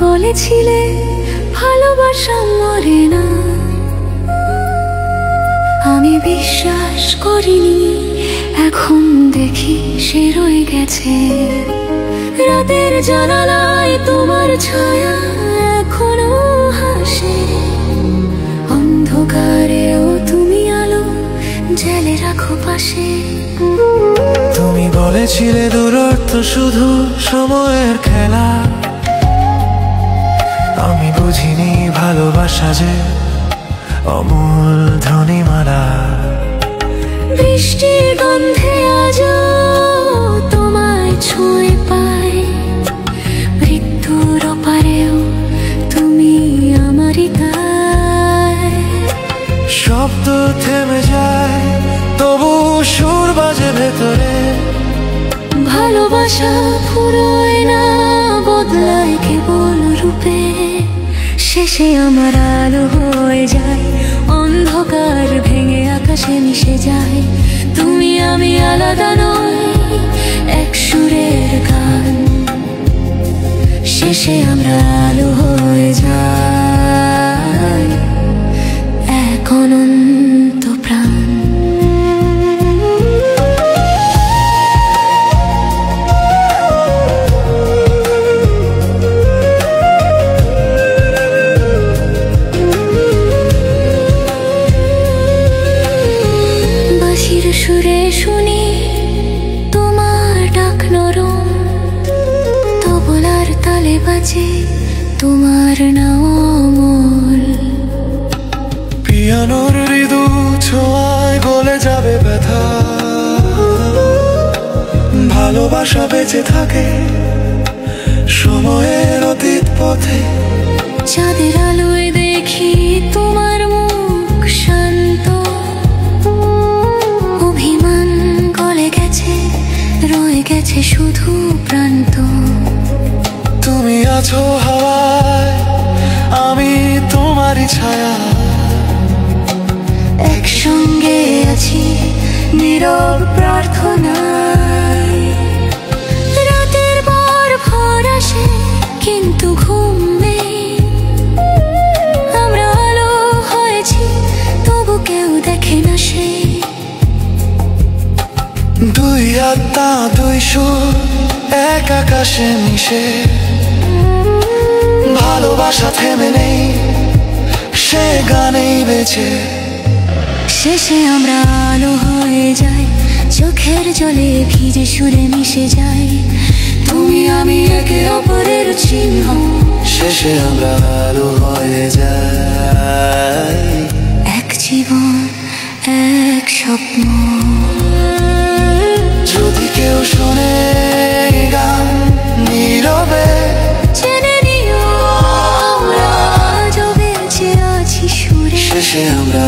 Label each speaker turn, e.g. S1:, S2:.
S1: বলেছিলে ভালোবাসা মরে না, আমি বিশ্বাস করিনি, এখন দেখি সে রয়ে গেছে। রাতের জানালায় তোমার ছায়া এখনো হাসে, অন্ধকারেও তুমি আলো জেলে রাখো পাশে।
S2: তুমি বলেছিলে দূরত্ব শুধু সময়ের খেলা, আমি বুঝিনি ভালোবাসা যে অমূল ধ্বনিমালা।
S1: বৃষ্টির গন্ধে আজও তোমায় ছুঁয়ে পাই, মৃত্যুর ওপারেও তুমি আমারই গায়।
S2: শব্দ থেমে যায় তবু সুর বাজে ভেতরে,
S1: ভালোবাসা ফুরোয় না, বদলায় কেবল রূপে। শেষে আমার আলো হয়ে যায়, অন্ধকার ভেঙে আকাশে মিশে যায়। তুমি আমি আলাদা নয়, এক সুরের গান। শেষে আমরা আলো হয়ে যাই, এক অনন্ত প্রাণ। সুরে শুনি তোমার ডাক নরম, তবলার তালে বাজে তোমার নাম অমল।
S2: পিয়ানোর মৃদু ছোঁয়ায় গলে যাবে ব্যথা, ভালোবাসা বেঁচে থাকে সময়ের অতীত পথে।
S1: চাঁদের আলোয় দেখি তোমার মুখ শান্ত, অভিমান গলে গেছে, রয়ে গেছে শুধু প্রান্ত।
S2: তুমি আছো হাওয়ায়, আমি তোমারই ছায়া,
S1: একসঙ্গে আছি নীরব প্রার্থনায়। রাতের পর ভোর আসে কিন্তু ঘুম নেই, আমরা আলো হয়েছি তবু কেউ দেখে না সে।
S2: দুই আত্মা দুই সুর এক আকাশে মিশে, ভালোবাসা থেমে নেই, সে গানেই বেঁচে।
S1: শেষে আমরা আলো হয়ে যাই, চোখের জলে ভিজে সুরে মিশে যাই। তুমি আমি একে অপরের চিহ্ন,
S2: শেষে আমরা আলো হয়ে যাই,
S1: এক জীবন এক স্বপ্ন।
S2: যদি কেউ শোনে গান নীরবে,
S1: জেনে নিও আমরা আজও বেঁচে আছি সুরে।
S2: শেষে আমরা